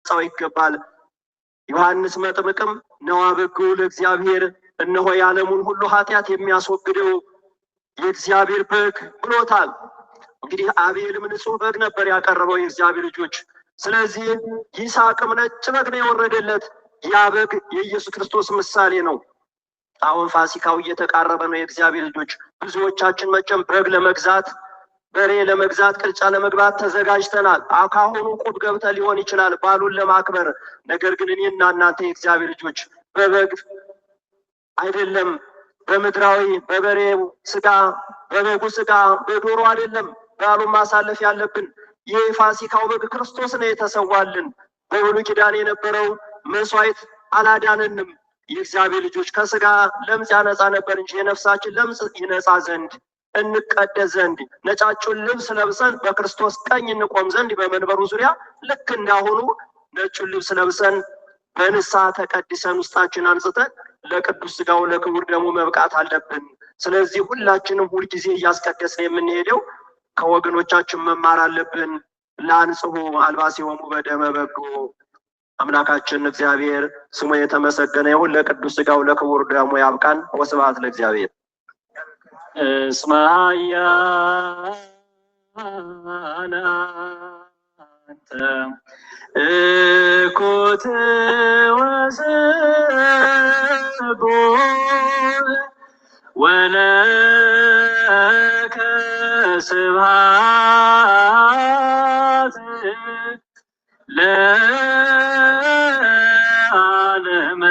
ልንገልጸው ይገባል። ዮሐንስ መጥምቅም ነዋ በግዑ ለእግዚአብሔር፣ እነሆ የዓለሙን ሁሉ ኃጢአት የሚያስወግደው የእግዚአብሔር በግ ብሎታል። እንግዲህ አቤልም ንጹሕ በግ ነበር ያቀረበው የእግዚአብሔር ልጆች። ስለዚህ ይስሐቅም ነጭ በግ ነው የወረደለት። ያ በግ የኢየሱስ ክርስቶስ ምሳሌ ነው። አሁን ፋሲካው እየተቃረበ ነው የእግዚአብሔር ልጆች። ብዙዎቻችን መቼም በግ ለመግዛት በሬ ለመግዛት ቅርጫ ለመግባት ተዘጋጅተናል። ካሁኑ ቁብ ገብተ ሊሆን ይችላል ባሉን ለማክበር። ነገር ግን እኔና እናንተ የእግዚአብሔር ልጆች በበግ አይደለም፣ በምድራዊ በበሬው ስጋ በበጉ ስጋ በዶሮ አይደለም ባሉን ማሳለፍ ያለብን። ይህ ፋሲካው በግ ክርስቶስ ነው የተሰዋልን። በብሉይ ኪዳን የነበረው መስዋዕት አላዳነንም። የእግዚአብሔር ልጆች ከስጋ ለምጽ ያነጻ ነበር እንጂ የነፍሳችን ለምጽ ይነጻ ዘንድ እንቀደስ ዘንድ ነጫጩን ልብስ ለብሰን በክርስቶስ ቀኝ እንቆም ዘንድ በመንበሩ ዙሪያ ልክ እንዳሁኑ ነጩን ልብስ ለብሰን በንስሐ ተቀድሰን ውስጣችን አንጽተን ለቅዱስ ስጋው ለክቡር ደሙ መብቃት አለብን። ስለዚህ ሁላችንም ሁልጊዜ እያስቀደስን የምንሄደው ከወገኖቻችን መማር አለብን። ለአንጽሑ አልባሲሆሙ በደመ በጎ። አምላካችን እግዚአብሔር ስሙ የተመሰገነ ይሁን። ለቅዱስ ስጋው ለክቡር ደሙ ያብቃን። ወስብሐት ለእግዚአብሔር። እስመ ኃያል አንተ እኩት ወስቡሕ ወለከ ስብሐት ለዓለመ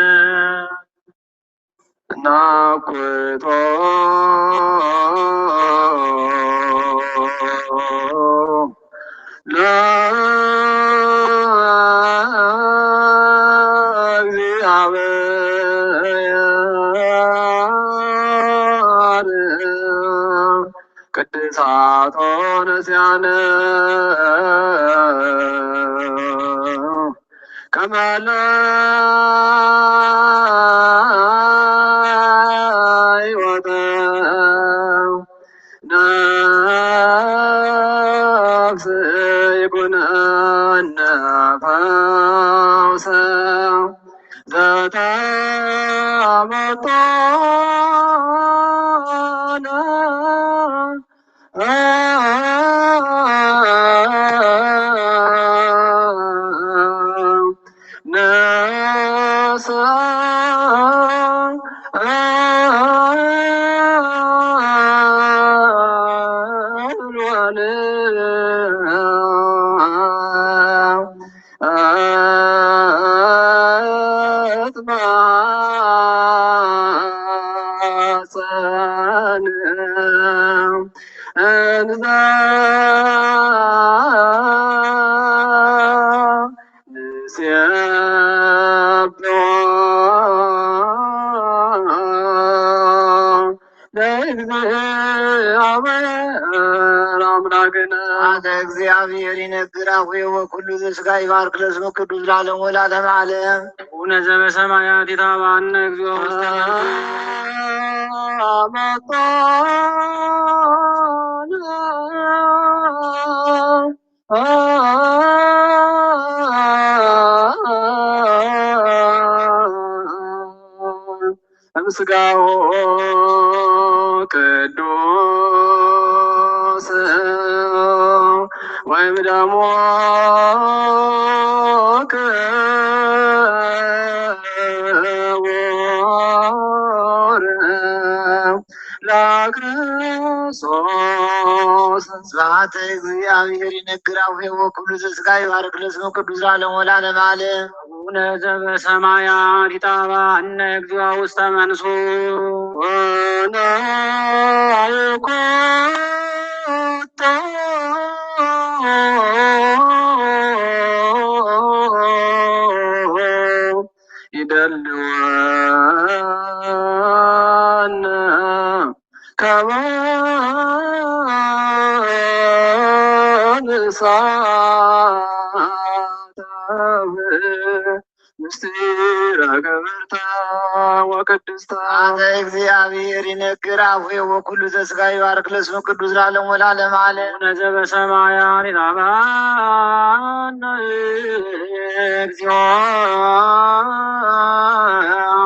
ናኩቶ ቅድሳቶ ነስያነ ከመለ ሕይወተ ነፍስ ይኩነነ ፈውሰ ዘተመጦነ እግዚአብሔር ይነግራሁ ወኩሉ ዘሥጋ ይባርክ ለስሙ ቅዱስ ለዓለሙ ወለዓለመ ዓለም። አቡነ ዘበሰማያት ይትባረክ እግዚኦ ውስተ ምስጋናው ቅዱስ ወይም ደግሞ ክቡር ለክርስቶስ ስብሐተ እግዚአብሔር ይነግራሁ ወኩሉ ዘሥጋ ይባርክ ለስሙ ቅዱስ ለዓለሙ ወለዓለመ ዓለም። አቡነ ዘበሰማያት ይትባረክ እግዚኦ ውስተ መንሱት ወናይኩቶ ይደልወነ ከመ ንሳተ ምስጢረ ገበርታ ወቅድስታ አንተ እግዚአብሔር ይነግር አፉየ ወኩሉ ዘሥጋ ይባርክ ለስሙ ቅዱስ ለዓለሙ ወለዓለመ ዓለም። ዘበሰማያት ይትባረክ እግዚኦ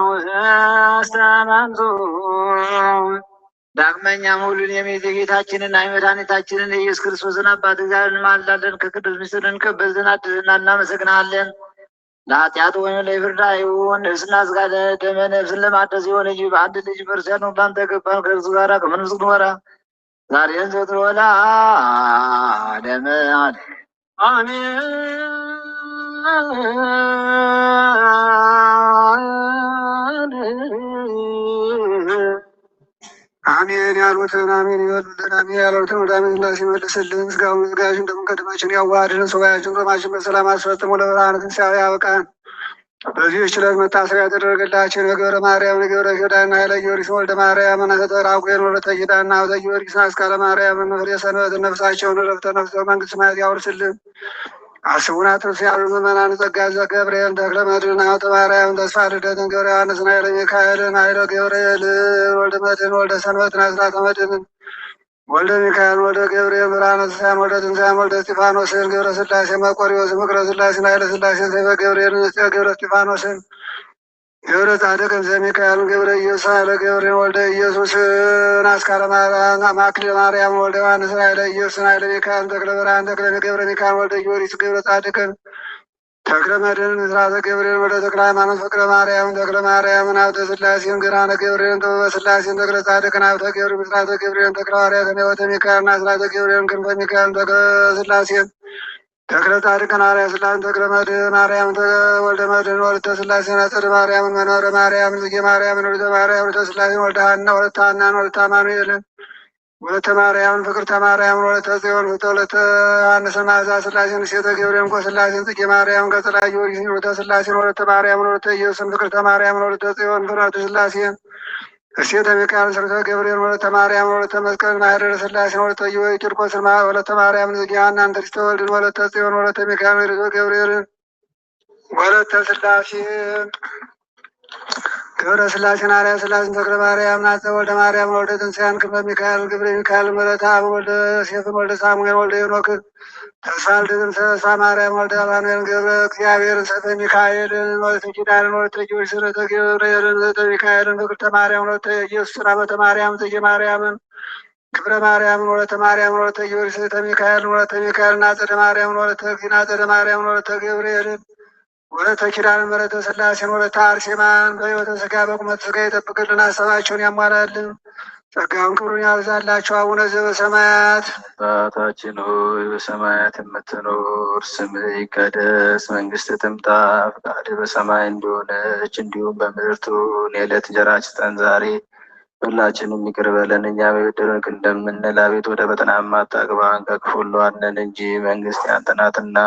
ውስተ መንሱት። ዳግመኛም ሁሉን የሚይዝ የጌታችንና የመድኃኒታችንን የኢየሱስ ክርስቶስን አባት እግዚአብሔርን እንማልዳለን። ከቅዱስ ምስጢርን እንቀበል ዘንድ አድህና እናመሰግናለን። ለኃጢአት ወይም ለፍርድ አይሁን ነፍስና ሥጋ ደመ ነፍስን ለማደስ የሆነ እንጂ በአንድ ልጅ በእርሱ ነው ላንተ ገባን ከእርሱ ጋር ከመንፈስ ቅዱስ ጋር ዛሬን ዘወትር ወለዓለመ ዓለም አሜን ያሉትን አሜን ይበሉልን። አሜን ያሉትን ወደ አሜን ላስ ይመልስልን። ምስጋናውን ምስጋናችን እንደምንቀድማችን ያዋህድን። ሱባኤያችን ጾማችን በሰላም አስፈጽሞ ለብርሃነ ትንሣኤው ያበቃን። በዚህ ችለት መታሰቢያ ያደረገላቸው የገብረ ማርያም የገብረ ኪዳንና ኃይለ ጊዮርጊስ ወልደ ማርያም ተጠራቁን ወለተ ኪዳንና ወልደ ጊዮርጊስ አስካለ ማርያም ፍሬ ሰንበት ነፍሳቸውን ረፍተ ነፍሰ መንግስት ሰማያት ያውርስልን። አስቡን አትርሱ ያሉ ምእመናን ጸጋ ዘገብርኤል ተክለ መድኅን ሀብተ ማርያም ተስፋ ልደትን ገብረ ዮሐንስን ኃይለ ሚካኤልን ኃይለ ገብርኤል ወልደ መድኅን ወልደ ሰንበትን አስራተ መድኅንን ወልደ ሚካኤል ወልደ ገብርኤል ብርሃነ ትንሣኤን ወልደ ትንሣኤን ወልደ እስጢፋኖስን ገብረ ሥላሴ መቆሪዎስ ምክረ ሥላሴን ኃይለ ሥላሴን ሰይፈ ገብርኤልን ገብረ እስጢፋኖስን ገብረ ጻድቅን ዘሚካኤልን ገብረ ኢየሱስ ኃይለ ገብርኤል ወልደ ኢየሱስን አስካለ ማክሊለ ማርያም ወልደ ዮሐንስን ኃይለ ኢየሱስን ኃይለ ሚካኤልን ተክለ ብርሃን ተክለ ገብረ ሚካኤል ወልደ ጊዮርጊስ ገብረ ጻድቅን ተክለ መድኅን ምስራተ ገብርኤል ወልደ ተክለ ሃይማኖት ፍቅረ ማርያም ተክለ ማርያምን ሀብተ ሥላሴን ግራነ ገብርኤልን ጥበበ ሥላሴን ተክለ ጻድቅን ሀብተ ገብርኤል ምስራተ ገብርኤልን ተክለ ሐዋርያትን ሕይወተ ሚካኤልን አስራተ ገብርኤልን ክንፈ ሚካኤልን ተክለ ሥላሴን ተክለ ጻድቅን አርያ ሥላሴን ተክለ መድኅን ማርያም ወልደ መድኅን ወልደ ሥላሴን አጸደ ማርያምን መንበረ ማርያምን ጽጌ ማርያምን ወልደ ማርያም ወልደ ሥላሴን ወልደ ሐና ወልደ ሐናን ወልደ አማኑኤልን ወለተ ማርያምን ፍቅርተ ማርያምን ወለተ ጽዮን ወለተ ዮሐንስን መዓዛ ሥላሴን እሴተ ገብርኤል እንቆ ሥላሴን ጽጌ ማርያምን ቀጸላ ጊዮርጊስን ወለተ ሥላሴን ወለተ ማርያምን ወለተ ኢየሱስን ፍቅርተ ማርያምን ወለተ ጽዮን ፍኖተ ሥላሴን እሴተ ሚካኤል ስርተ ገብርኤል ወለተ ማርያምን ወለተ መስቀልን ማኅደረ ሥላሴን ወለተ ቂርቆስን ወለተ ማርያምን ጽጌ ሐናን ትዕግሥተ ወልድን ወለተ ጽዮን ወለተ ሚካኤል ርዕሶ ገብርኤልን ወለተ ሥላሴን ገብረ ሥላሴን አርያ ሥላሴን ተክለ ማርያም ናጸ ወልደ ማርያም ወልደ ትንሣኤን ክብረ ሚካኤል ግብረ ሚካኤል ምረታ ወልደ ሴፍን ወልደ ሳሙኤል ወልደ ሄኖክን ተስፋ ልደትን ተስፋ ማርያም ወልደ አማኑኤልን ገብረ እግዚአብሔርን ሰተ ሚካኤልን ወለተ ኪዳንን ወለተ ጊዮርጊስን ወለተ ገብርኤልን ዘተ ሚካኤልን ፍቅርተ ማርያም ወለተ ኢየሱስን አመተ ማርያም ጽጌ ማርያምን ክብረ ማርያምን ወለተ ማርያምን ወለተ ጊዮርጊስ ዘተ ሚካኤልን ወለተ ሚካኤልን አጸደ ማርያምን ወለተ እግዚእነ አጸደ ማርያምን ወለተ ገብርኤልን ወለተ ኪዳን ምሕረተ ሥላሴን ወለተ አርሴማን በሕይወተ ሥጋ በቁመተ ሥጋ ይጠብቅልን። ሀሳባቸውን ያሟላልን። ጸጋውን ክብሩን ያብዛላቸው። አቡነ ዘበሰማያት አባታችን ሆይ በሰማያት የምትኖር ስምህ ይቀደስ፣ መንግስትህ ትምጣ፣ ፈቃድህ በሰማይ እንደሆነች እንዲሁም በምድር ትሁን። የዕለት እንጀራችንን ስጠን ዛሬ፣ ሁላችንም ይቅር በለን እኛም የበደሉንን እንደምንል፣ አቤቱ ወደ ፈተና አታግባን ከክፉ ሁሉ አድነን እንጂ መንግስት ያንተ ናትና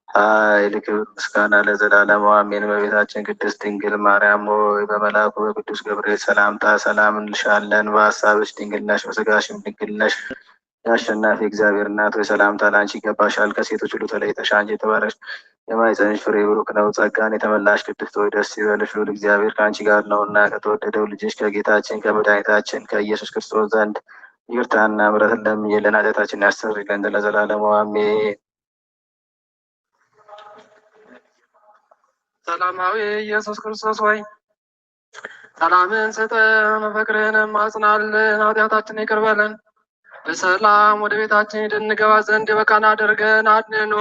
ኃይል፣ ክብር፣ ምስጋና ለዘላለሙ አሜን። እመቤታችን ቅድስት ድንግል ማርያም ሆይ በመልአኩ በቅዱስ ገብርኤል ሰላምታ ሰላም እንልሻለን። በሀሳብሽ ድንግል ነሽ፣ በሥጋሽም ድንግል ነሽ። የአሸናፊ እግዚአብሔር እናት ሆይ ሰላምታ ለአንቺ ይገባሻል። ከሴቶች ሁሉ ተለይተሽ አንቺ የተባረክሽ የማኅፀንሽ ፍሬ ብሩክ ነው። ጸጋን የተመላሽ ቅድስት ሆይ ደስ ይበልሽ፣ ልዑል እግዚአብሔር ከአንቺ ጋር ነውና ከተወደደው ልጅሽ ከጌታችን ከመድኃኒታችን ከኢየሱስ ክርስቶስ ዘንድ ይቅርታና ምሕረትን ለምኝልን ኃጢአታችንን ያስተሰርይልን ዘንድ ለዘላለሙ አሜን። ሰላማዊ ኢየሱስ ክርስቶስ ሆይ ሰላምን ስጠን፣ ፍቅርህንም አጽናልን፣ ኃጢአታችንን ይቅር በለን፣ በሰላም ወደ ቤታችን እንድንገባ ዘንድ በቃና አድርገን አድነን።